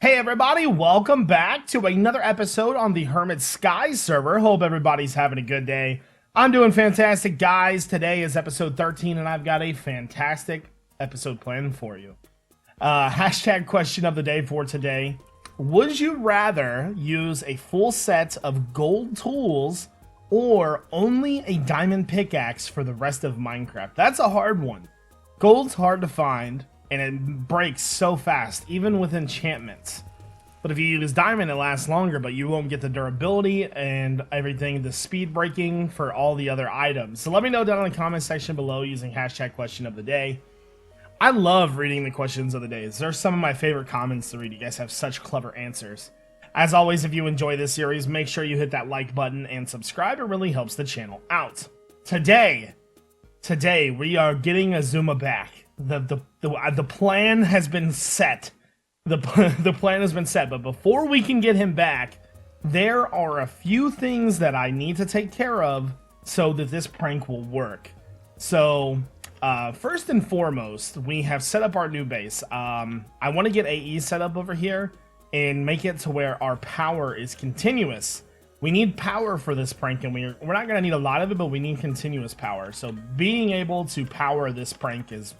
Hey everybody, welcome back to another episode on the Hermit Skies server. Hope everybody's having a good day. I'm doing fantastic, guys. Today is episode 13 and I've got a fantastic episode planned for you. Hashtag question of the day for today. Would you rather use a full set of gold tools or only a diamond pickaxe for the rest of Minecraft? That's a hard one. Gold's hard to find and it breaks so fast, even with enchantments. But if you use diamond, it lasts longer, but you won't get the durability and everything, the speed breaking for all the other items. So let me know down in the comment section below using hashtag question of the day. I love reading the questions of the day. They're some of my favorite comments to read. You guys have such clever answers. As always, if you enjoy this series, make sure you hit that like button and subscribe. It really helps the channel out. Today we are getting Azuma back. The plan has been set. The plan has been set, but before we can get him back, there are a few things that I need to take care of so that this prank will work. So, first and foremost, we have set up our new base. I want to get AE set up over here and make it to where our power is continuous. We need power for this prank, and we're not going to need a lot of it, but we need continuous power. So being able to power this prank is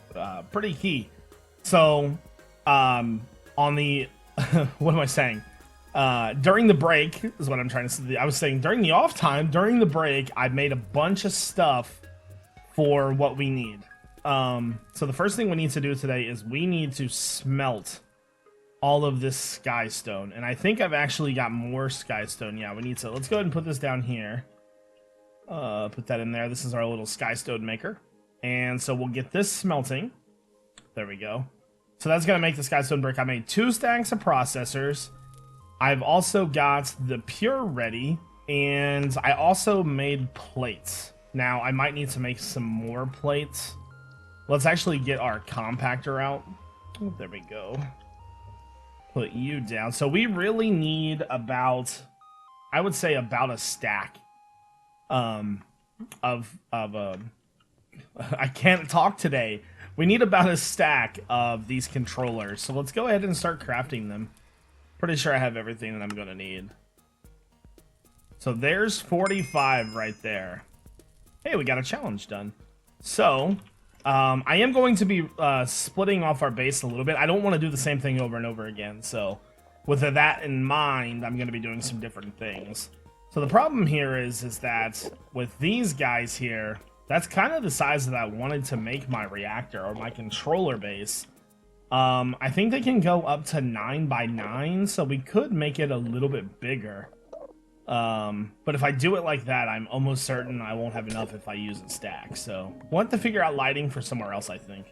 pretty key. So on the what am I saying? During the break is what I'm trying to say. I was saying during the off time, during the break, I made a bunch of stuff for what we need. So the first thing we need to do today is we need to smelt all of this sky stone, and I think I've actually got more sky stone. Yeah, we need to. Let's go ahead and put this down here. Put that in there. This is our little sky stone maker, and so we'll get this smelting. There we go. So that's gonna make the sky stone brick. I made 2 stacks of processors. I've also got the pure ready, and I also made plates. Now I might need to make some more plates. Let's actually get our compactor out. Oh, there we go. Put you down. So we really need about, I would say about a stack I can't talk today. We need about a stack of these controllers. So let's go ahead and start crafting them. Pretty sure I have everything that I'm going to need. So there's 45 right there. Hey, we got a challenge done. So I am going to be splitting off our base a little bit. I don't want to do the same thing over and over again. So with that in mind, I'm going to be doing some different things. So the problem here is that with these guys here, that's kind of the size that I wanted to make my reactor or my controller base. I think they can go up to 9 by 9, so we could make it a little bit bigger. But if I do it like that, I'm almost certain I won't have enough if I use a stack. So we'll have to figure out lighting for somewhere else, I think.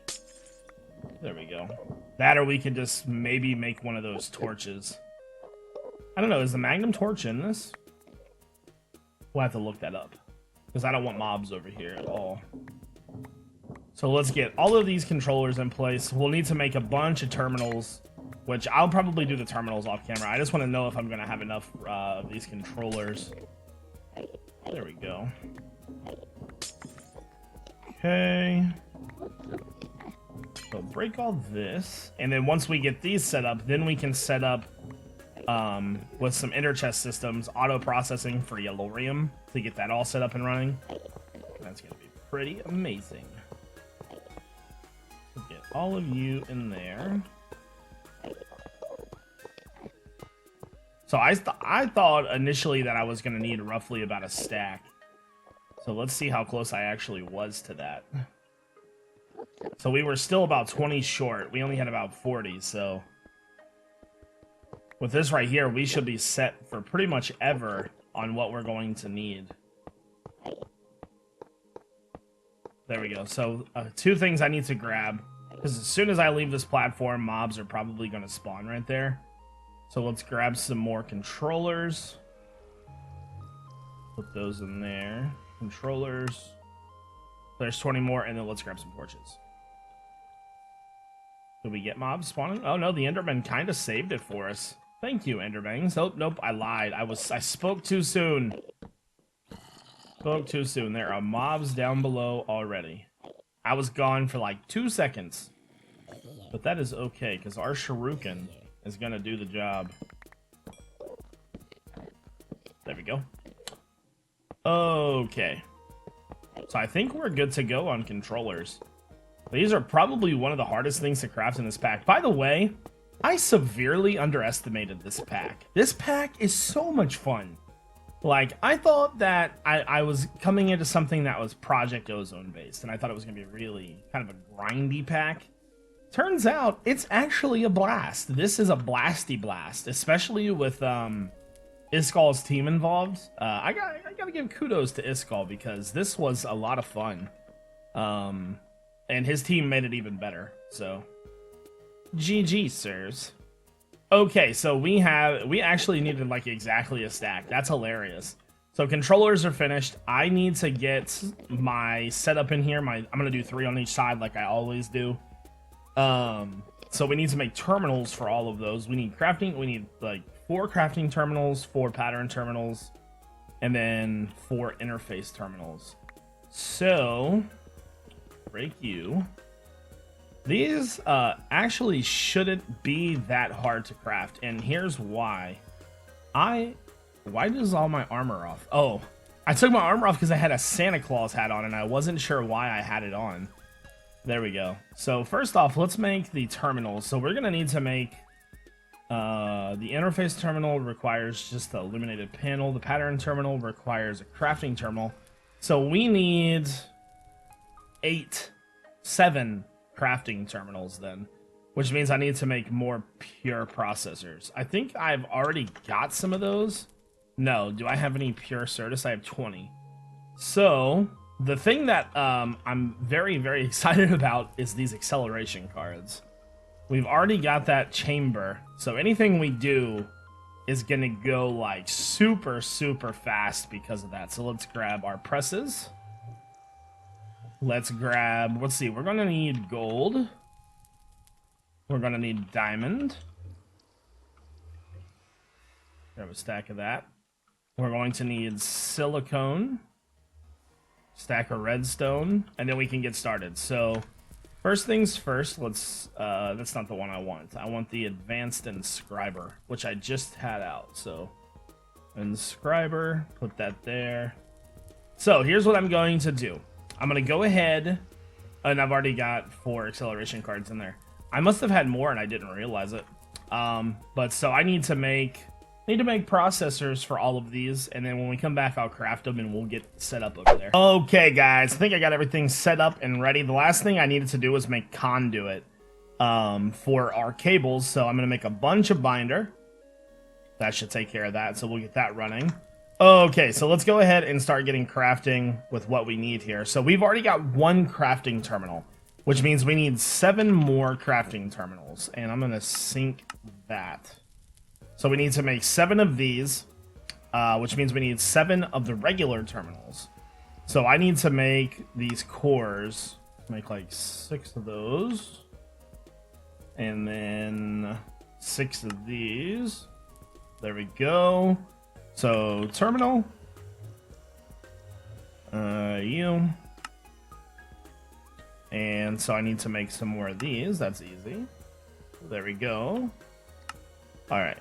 There we go. That, or we could just maybe make one of those torches. I don't know, is the magnum torch in this? We'll have to look that up, because I don't want mobs over here at all. So let's get all of these controllers in place. We'll need to make a bunch of terminals, which I'll probably do the terminals off camera. I just want to know if I'm going to have enough of these controllers. There we go. Okay. So break all this. And then once we get these set up, then we can set up with some inner chest systems, auto processing for yellorium to get that all set up and running. That's going to be pretty amazing. Get all of you in there. So I thought initially that I was going to need roughly about a stack. So let's see how close I actually was to that. So we were still about 20 short. We only had about 40, so with this right here, we should be set for pretty much ever on what we're going to need. There we go. So 2 things I need to grab, because as soon as I leave this platform, mobs are probably going to spawn right there. So let's grab some more controllers. Put those in there. Controllers. There's 20 more, and then let's grab some torches. Did we get mobs spawning? Oh no, the Enderman kind of saved it for us. Thank you, Enderbangs. Oh, nope, I lied. I spoke too soon. Spoke too soon. There are mobs down below already. I was gone for like 2 seconds. But that is okay, because our shuriken is gonna do the job. There we go. Okay. So I think we're good to go on controllers. These are probably one of the hardest things to craft in this pack. By the way, I severely underestimated this pack. This pack is so much fun. Like, I thought that I was coming into something that was Project Ozone based, and I thought it was going to be really kind of a grindy pack. Turns out, it's actually a blast. This is a blasty blast, especially with Iskal's team involved. I gotta give kudos to Iskal because this was a lot of fun. And his team made it even better, so GG, sirs. Okay, so we actually needed like exactly a stack. That's hilarious. So controllers are finished. I need to get my setup in here. I'm gonna do 3 on each side like I always do. So we need to make terminals for all of those. We need crafting. We need like 4 crafting terminals, 4 pattern terminals, and then 4 interface terminals. So break you. These actually shouldn't be that hard to craft, and here's why. Why does all my armor off? Oh, I took my armor off because I had a Santa Claus hat on, and I wasn't sure why I had it on. There we go. So first off, let's make the terminals. So we're gonna need to make the interface terminal requires just the illuminated panel. The pattern terminal requires a crafting terminal. So we need 7 crafting terminals then, which means I need to make more pure processors. I think I've already got some of those. No, do I have any pure Certus? I have 20. So the thing that I'm very, very excited about is these acceleration cards. We've already got that chamber, so anything we do is gonna go like super, super fast because of that. So let's grab our presses. Let's see, we're gonna need gold. We're gonna need diamond. Grab a stack of that. We're going to need silicone. Stack of redstone, and then we can get started. So, first things first, that's not the one I want. I want the advanced inscriber, which I just had out. So, inscriber, put that there. So, here's what I'm going to do. I'm going to go ahead, and I've already got 4 acceleration cards in there. I must have had more and I didn't realize it. But so I need to make processors for all of these, and then when we come back, I'll craft them and we'll get set up over there. Okay, guys, I think I got everything set up and ready. The last thing I needed to do was make conduit for our cables, so I'm going to make a bunch of binder. That should take care of that, so we'll get that running. Okay, so let's go ahead and start getting crafting with what we need here. So we've already got 1 crafting terminal, which means we need 7 more crafting terminals, and I'm going to sync that. So we need to make 7 of these, which means we need 7 of the regular terminals. So I need to make these cores, make like 6 of those, and then 6 of these. There we go. So terminal, you, and so I need to make some more of these. That's easy. There we go. All right.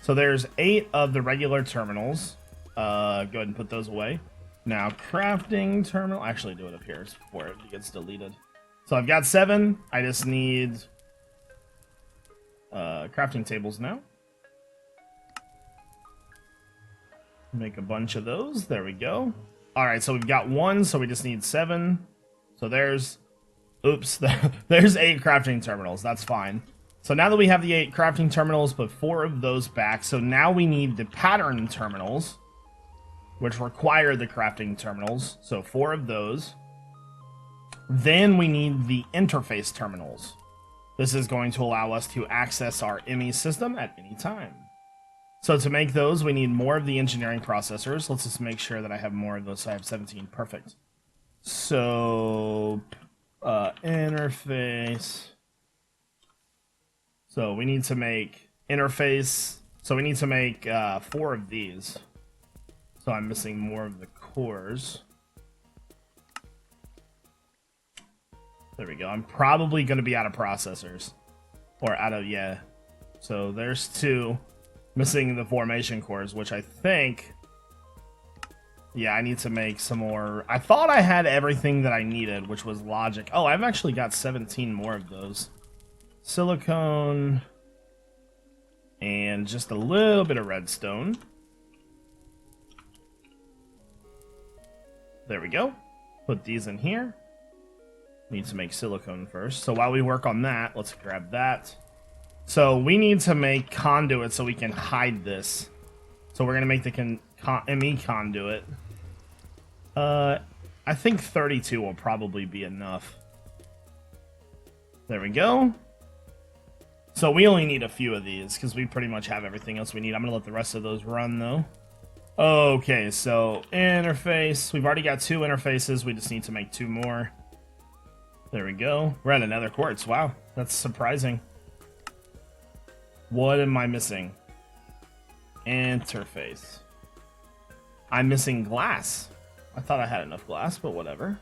So there's 8 of the regular terminals. Go ahead and put those away. Now crafting terminal, actually do it up here before it gets deleted. So I've got 7. I just need crafting tables now. Make a bunch of those. There we go. All right, so we've got 1, so we just need 7. So there's 8 crafting terminals. That's fine. So now that we have the 8 crafting terminals, put 4 of those back. So now we need the pattern terminals, which require the crafting terminals. So 4 of those. Then we need the interface terminals. This is going to allow us to access our ME system at any time. So to make those, we need more of the engineering processors. Let's just make sure that I have more of those. So I have 17. Perfect. So, interface. So we need to make interface. So we need to make 4 of these. So I'm missing more of the cores. There we go. I'm probably going to be out of processors. Or out of, yeah. So there's 2 missing the formation cores, which I think... Yeah, I need to make some more. I thought I had everything that I needed, which was logic. Oh, I've actually got 17 more of those. Silicone. And just a little bit of redstone. There we go. Put these in here. Need to make silicone first. So while we work on that, let's grab that. So we need to make conduit so we can hide this. So we're going to make the ME conduit. I think 32 will probably be enough. There we go. So we only need a few of these because we pretty much have everything else we need. I'm going to let the rest of those run though. Okay, so interface. We've already got 2 interfaces. We just need to make 2 more. There we go. We're at another quartz. Wow, that's surprising. What am I missing? Interface. I'm missing glass. I thought I had enough glass, but whatever.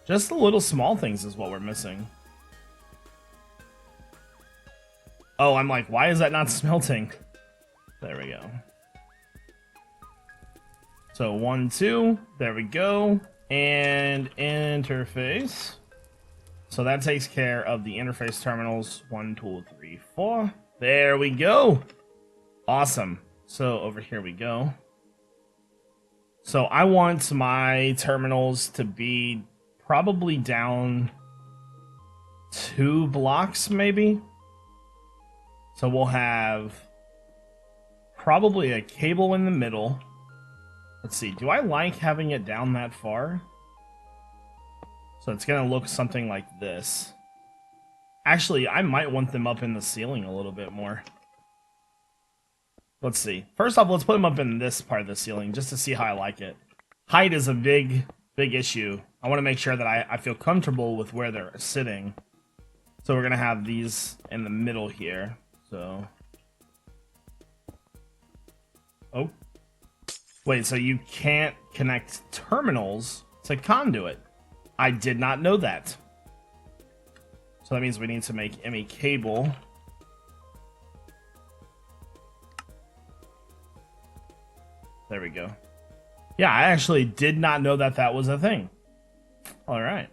Just the little small things is what we're missing. Oh, I'm like, why is that not smelting? There we go. So 1, 2, there we go. And interface. So that takes care of the interface terminals. 1, 2, 3, 4. There we go. Awesome. So over here we go. So I want my terminals to be probably down 2 blocks, maybe. So we'll have probably a cable in the middle. Let's see, do I like having it down that far? So it's gonna look something like this. Actually, I might want them up in the ceiling a little bit more. Let's see. First off, let's put them up in this part of the ceiling just to see how I like it. Height is a big issue. I want to make sure that I feel comfortable with where they're sitting. So we're going to have these in the middle here. So. Oh. Wait, so you can't connect terminals to conduit. I did not know that. So that means we need to make ME cable. There we go. Yeah, I actually did not know that that was a thing. All right.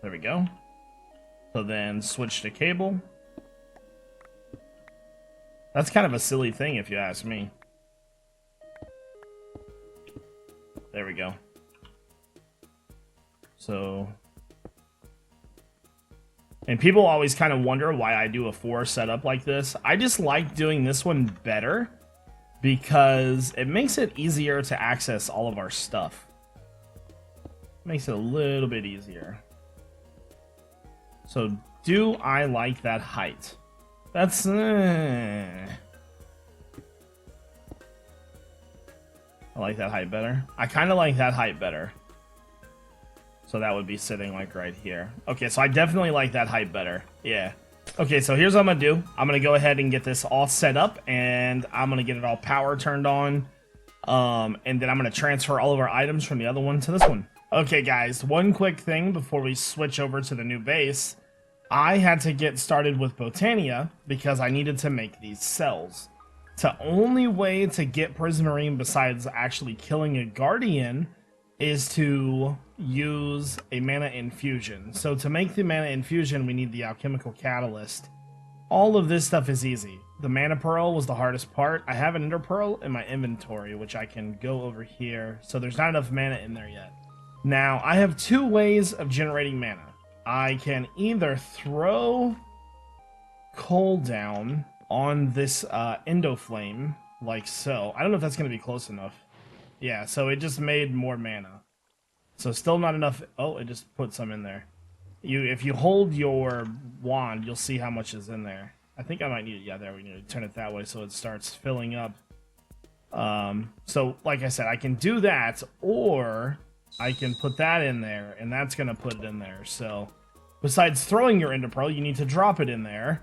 There we go. So then switch to cable. That's kind of a silly thing if you ask me. There we go. So... And people always kind of wonder why I do a 4 setup like this. I just like doing this one better because it makes it easier to access all of our stuff. Makes it a little bit easier. So, do I like that height? That's... I like that height better. I kind of like that height better. So that would be sitting like right here. Okay, so I definitely like that height better. Yeah. Okay, so here's what I'm gonna do. I'm gonna go ahead and get this all set up, and I'm gonna get it all power turned on. And then I'm gonna transfer all of our items from the other one to this one. Okay, guys, one quick thing before we switch over to the new base. I had to get started with Botania because I needed to make these cells. The only way to get Prismarine besides actually killing a Guardian is to use a mana infusion. So to make the mana infusion, we need the alchemical catalyst. All of this stuff is easy. The mana pearl was the hardest part. I have an ender pearl in my inventory, which I can go over here. So there's not enough mana in there yet. Now, I have 2 ways of generating mana. I can either throw coal down on this endo flame, like so. I don't know if that's going to be close enough. Yeah, so it just made more mana. So still not enough. Oh, it just put some in there. If you hold your wand, you'll see how much is in there. I think I might need it. Yeah, there, we need to turn it that way so it starts filling up. So like I said, I can do that, or I can put that in there, and that's going to put it in there. So besides throwing your ender pearl, you need to drop it in there.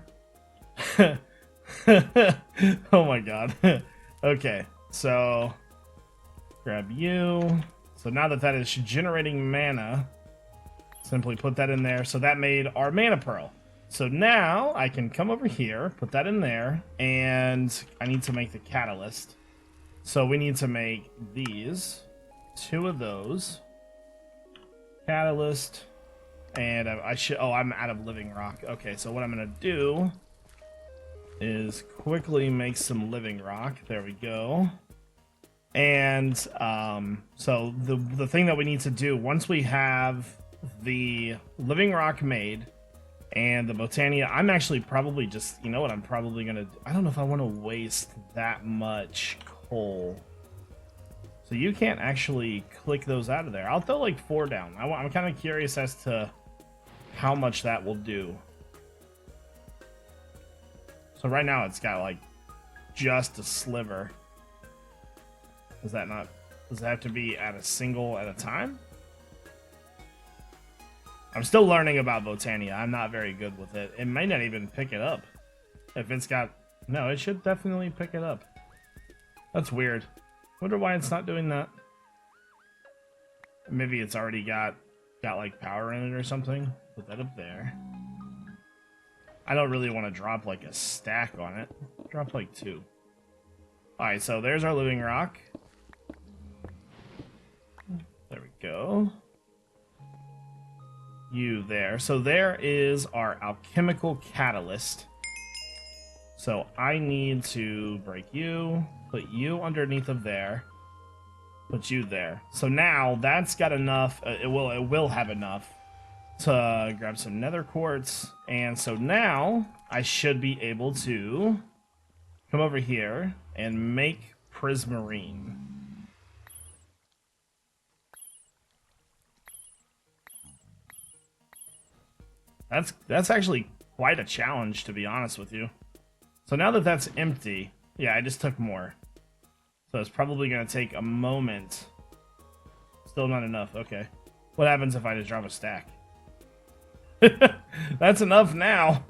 Oh my god. Okay, so grab you, So now that that is generating mana, simply put that in there. So that made our mana pearl. So now I can come over here, put that in there, and I need to make the catalyst. So we need to make these, 2 of those. Catalyst, and I should, oh, I'm out of living rock. Okay, so what I'm gonna do is quickly make some living rock. There we go. And so the thing that we need to do once we have the living rock made and the Botania, I'm actually probably just, you know what I'm probably gonna do? I don't know if I want to waste that much coal. So you can't actually click those out of there. I'll throw like 4 down. I'm kind of curious as to how much that will do. So right now it's got like just a sliver. Does that not? Does it have to be at a single at a time? I'm still learning about Botania. I'm not very good with it. It might not even pick it up. If it's got... No, it should definitely pick it up. That's weird. Wonder why it's not doing that. Maybe it's already got like power in it or something. Put that up there. I don't really want to drop like a stack on it. Drop like 2. Alright, so there's our living rock. There we go. You there. So there is our alchemical catalyst. So I need to break you, put you underneath of there, put you there. So now that's got enough. It will have enough to grab some nether quartz, and so now I should be able to come over here and make prismarine. That's actually quite a challenge, to be honest with you. So now that that's empty, yeah, I just took more. So it's probably going to take a moment. Still not enough, okay. What happens if I just drop a stack? That's enough now.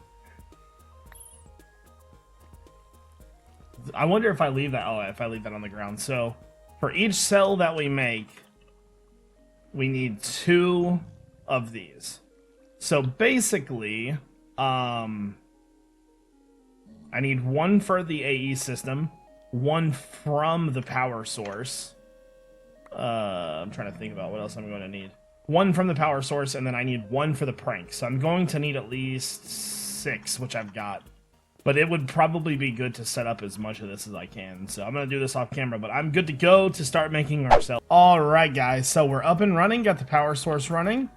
I wonder if I leave that, oh, if I leave that on the ground. So for each cell that we make, we need 2 of these. So basically, I need 1 for the AE system, 1 from the power source. I'm trying to think about what else I'm going to need. 1 from the power source, and then I need 1 for the prank. So I'm going to need at least 6, which I've got. But it would probably be good to set up as much of this as I can. So I'm going to do this off camera, but I'm good to go to start making our cell. Alright guys, so we're up and running, got the power source running.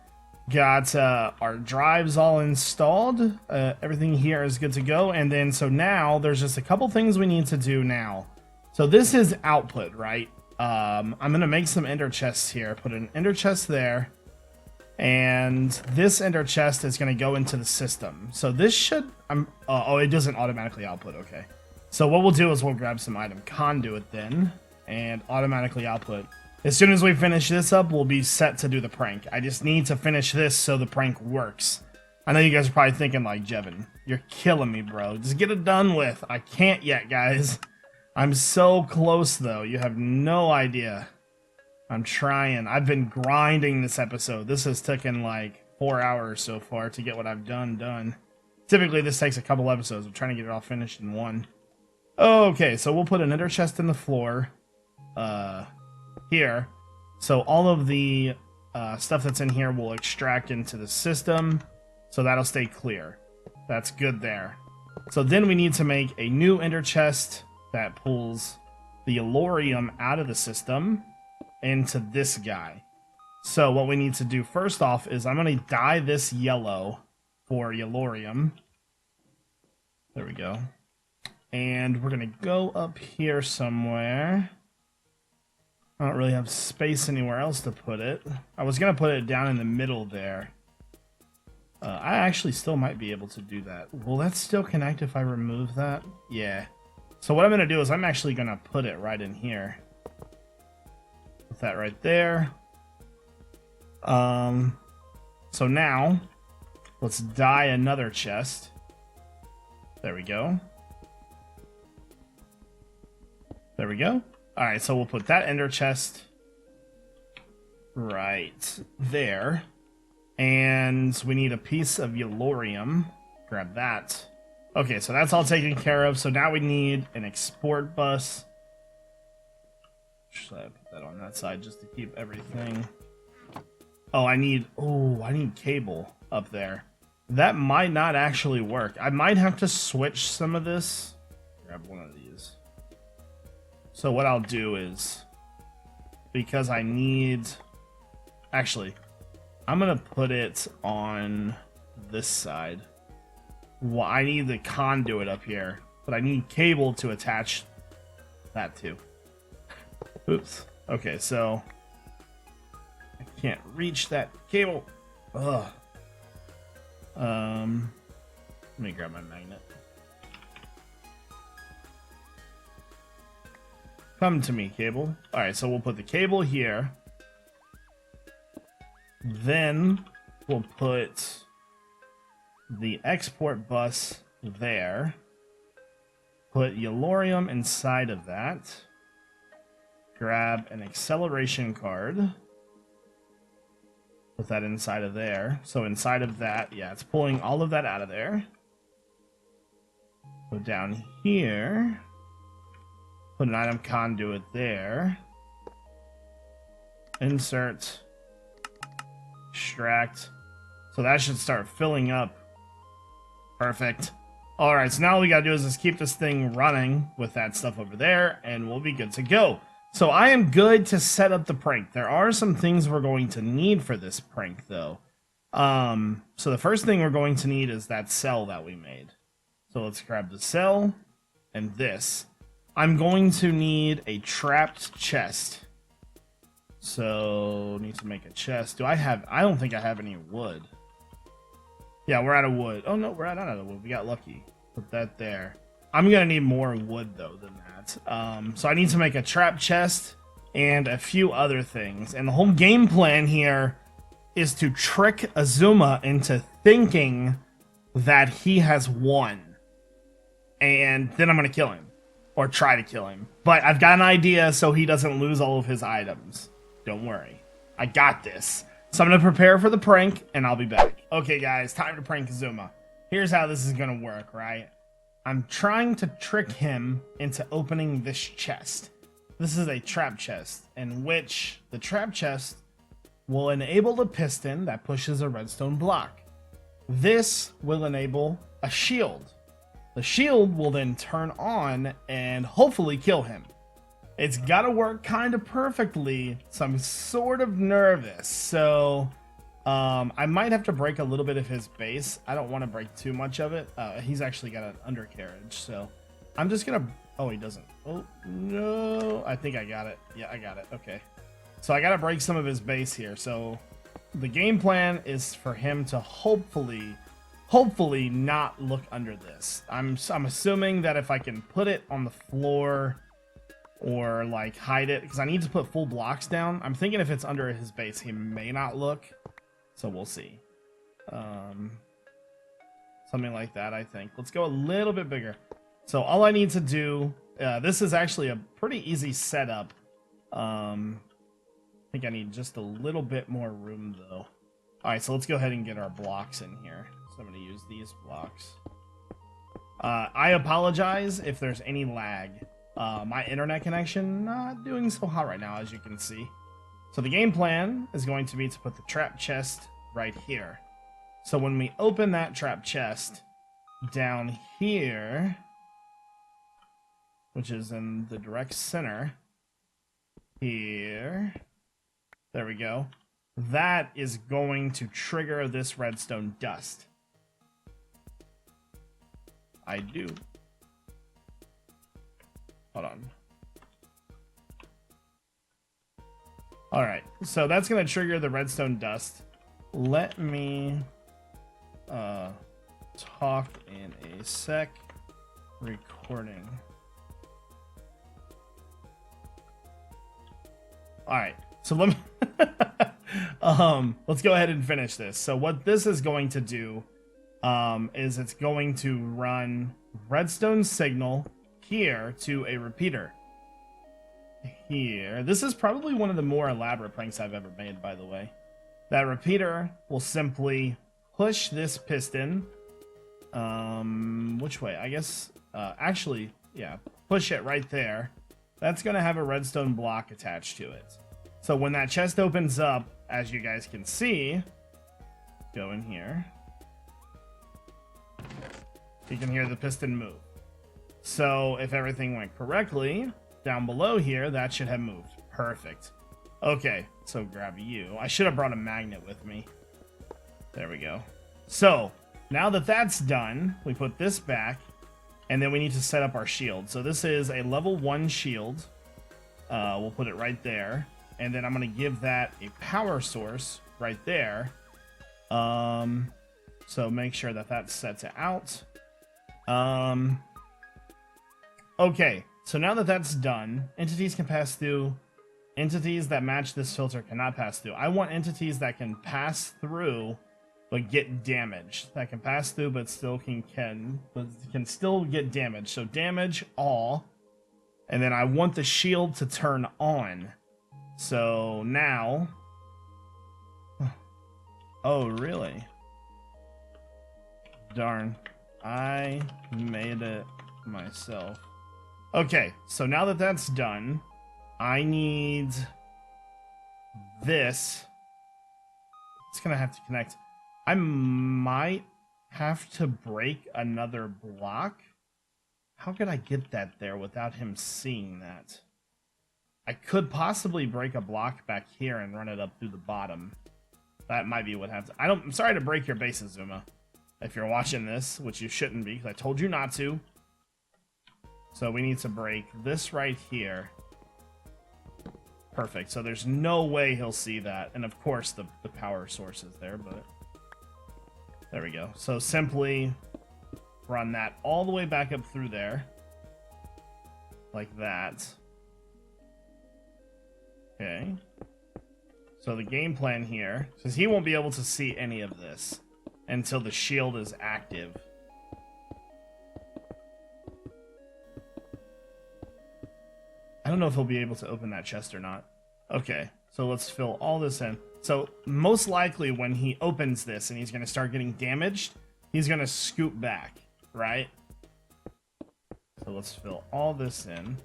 Got our drives all installed. Everything here is good to go. And then, so now there's just a couple things we need to do now. So this is output, right? I'm going to make some ender chests here. Put an ender chest there. And this ender chest is going to go into the system. So this should... oh, it doesn't automatically output. Okay. So what we'll do is we'll grab some item conduit then. And automatically output. As soon as we finish this up, we'll be set to do the prank. I just need to finish this so the prank works. I know you guys are probably thinking like, Jevin, you're killing me, bro. Just get it done with. I can't yet, guys. I'm so close, though. You have no idea. I'm trying. I've been grinding this episode. This has taken like 4 hours so far to get what I've done. Typically, this takes a couple episodes. I'm trying to get it all finished in 1. Okay, so we'll put an ender chest in the floor. Here. So all of the stuff that's in here will extract into the system. So that'll stay clear. That's good there. So then we need to make a new ender chest that pulls the Yellorium out of the system into this guy. So what we need to do first off is I'm going to dye this yellow for Yellorium. There we go. And we're going to go up here somewhere. I don't really have space anywhere else to put it. I was going to put it down in the middle there. I actually still might be able to do that. Will that still connect if I remove that? Yeah. So what I'm going to do is I'm actually going to put it right in here. Put that right there. So now, let's dye another chest. There we go. There we go. Alright, so we'll put that ender chest right there. And we need a piece of yellorium. Grab that. Okay, so that's all taken care of. So now we need an export bus. Should I put that on that side just to keep everything? Oh, I need cable up there. That might not actually work. I might have to switch some of this. Grab one of these. So what I'll do is, because I need... Actually, I'm going to put it on this side. Well, I need the conduit up here, but I need cable to attach that to. Oops. Okay, so I can't reach that cable. Ugh. Let me grab my magnet. Come to me, cable. All right, so we'll put the cable here. Then we'll put the export bus there. Put yellorium inside of that. Grab an acceleration card. Put that inside of there. So inside of that, yeah, it's pulling all of that out of there. Go down here. Put an item conduit there. Insert. Extract. So that should start filling up. Perfect. Alright, so now all we gotta do is just keep this thing running with that stuff over there, and we'll be good to go. So I am good to set up the prank. There are some things we're going to need for this prank, though. So the first thing we're going to need is that cell that we made. So let's grab the cell and this. I'm going to need a trapped chest. So need to make a chest. I don't think I have any wood. Yeah, we're out of wood. Oh no, we're not out of wood. We got lucky. Put that there. I'm gonna need more wood though than that. So I need to make a trap chest and a few other things. And the whole game plan here is to trick Azuma into thinking that he has won. And then I'm gonna kill him. Or try to kill him. But I've got an idea so he doesn't lose all of his items. Don't worry. I got this. So I'm going to prepare for the prank, and I'll be back. Okay, guys, time to prank Azuma. Here's how this is going to work, right? I'm trying to trick him into opening this chest. This is a trap chest, in which the trap chest will enable the piston that pushes a redstone block. This will enable a shield. The shield will then turn on and hopefully kill him. It's got to work kind of perfectly, so I'm sort of nervous. So I might have to break a little bit of his base. I don't want to break too much of it. He's actually got an undercarriage, so I'm just going to... Oh, he doesn't. Oh, no. I think I got it. Yeah, I got it. Okay. So I got to break some of his base here. So the game plan is for him to hopefully not look under this. I'm assuming that if I can put it on the floor or like hide it, because I need to put full blocks down. I'm thinking if it's under his base, he may not look. So we'll see. Something like that, I think. Let's go a little bit bigger. So all I need to do, this is actually a pretty easy setup. I think I need just a little bit more room though. All right, so let's go ahead and get our blocks in here. So I'm going to use these blocks. I apologize if there's any lag. My internet connection not doing so hot right now, as you can see. So the game plan is going to be to put the trap chest right here. So when we open that trap chest down here, which is in the direct center here, there we go. That is going to trigger this redstone dust. I do. Hold on. Alright, so that's going to trigger the redstone dust. Let me talk in a sec. Recording. Alright, so let me... let's go ahead and finish this. So what this is going to do is it's going to run redstone signal here to a repeater. here. This is probably one of the more elaborate pranks I've ever made, by the way. That repeater will simply push this piston. Which way? I guess, actually, yeah, push it right there. That's going to have a redstone block attached to it. So when that chest opens up, as you guys can see, go in here. You can hear the piston move. So if everything went correctly, down below here, that should have moved. Perfect. Okay, so grab you. I should have brought a magnet with me. There we go. So now that that's done, we put this back, and then we need to set up our shield. So this is a level 1 shield. We'll put it right there. And then I'm going to give that a power source right there. So make sure that that's set to out. Okay, so now that that's done, entities can pass through. Entities that match this filter cannot pass through. I want entities that can pass through but get damaged. That can pass through but still can still get damaged. So damage all. And then I want the shield to turn on. So now... Oh, really? Darn. I made it myself. Okay, so now that that's done, I need this. It's gonna have to connect. I might have to break another block. How could I get that there without him seeing that? I could possibly break a block back here and run it up through the bottom. That might be what happens. I'm sorry to break your base, Zuma. If you're watching this, which you shouldn't be, because I told you not to. So we need to break this right here. Perfect. So there's no way he'll see that. And of course the power source is there, but... There we go. So simply run that all the way back up through there. Like that. Okay. So the game plan here, because he won't be able to see any of this until the shield is active. I don't know if he'll be able to open that chest or not. Okay, so let's fill all this in. So most likely when he opens this and he's going to start getting damaged, he's going to scoop back, right? So let's fill all this in.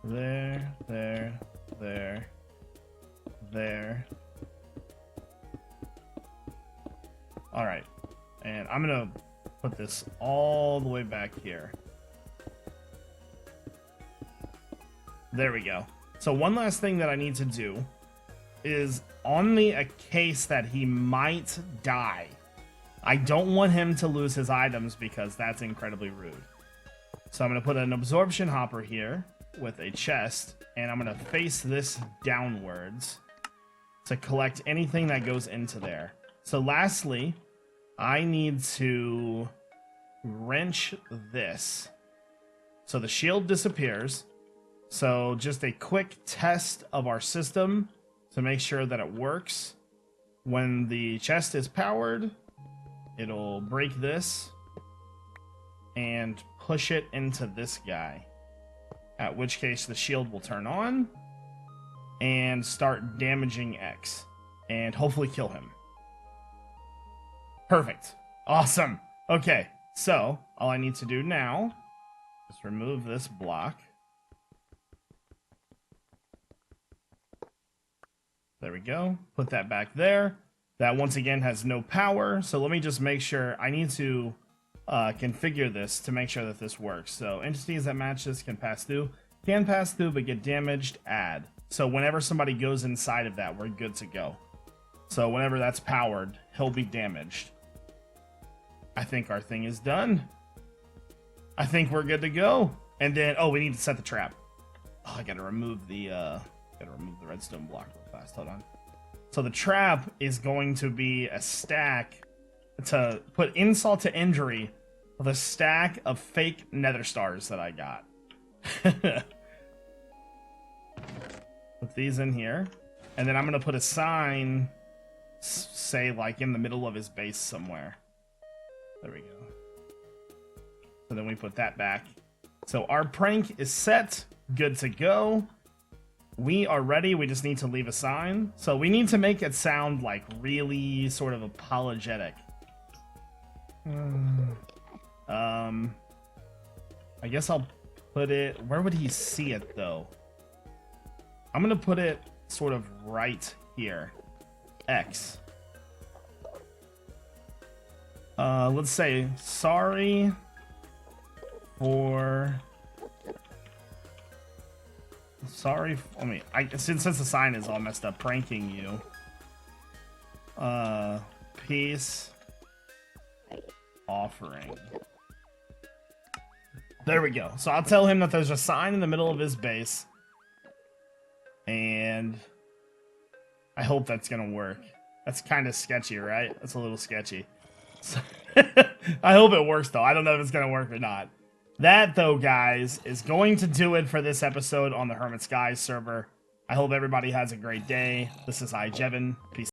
There, there, there, there. All right, and I'm going to put this all the way back here. There we go. So one last thing that I need to do is on a case that he might die. I don't want him to lose his items because that's incredibly rude. So I'm going to put an absorption hopper here with a chest, and I'm going to face this downwards to collect anything that goes into there. So lastly, I need to wrench this. So the shield disappears. So just a quick test of our system to make sure that it works. When the chest is powered, it'll break this and push it into this guy. At which case the shield will turn on and start damaging X and hopefully kill him. Perfect. Awesome. Okay, so all I need to do now is remove this block. There we go. Put that back there. That once again has no power. So let me just make sure. I need to configure this to make sure that this works. So entities that match this can pass through but get damaged. Add. So whenever somebody goes inside of that, we're good to go. So whenever that's powered, he'll be damaged. I think our thing is done. I think we're good to go. And then, oh, we need to set the trap. Oh, I gotta remove the redstone block real fast. Hold on. So the trap is going to be a stack to put insult to injury of a stack of fake nether stars that I got. Put these in here. And then I'm going to put a sign, say, like in the middle of his base somewhere. There we go. So then we put that back. So our prank is set. Good to go. We are ready. We just need to leave a sign. So we need to make it sound like really sort of apologetic. I guess I'll put it... Where would he see it, though? I'm going to put it sort of right here. X. Let's say, sorry for... Sorry, I mean, since the sign is all messed up, pranking you. Peace offering. There we go. So I'll tell him that there's a sign in the middle of his base. And I hope that's gonna work. That's kind of sketchy, right? That's a little sketchy. So I hope it works, though. I don't know if it's gonna work or not. That, though, guys, is going to do it for this episode on the Hermit Skies server. I hope everybody has a great day. This is iJevin. Peace.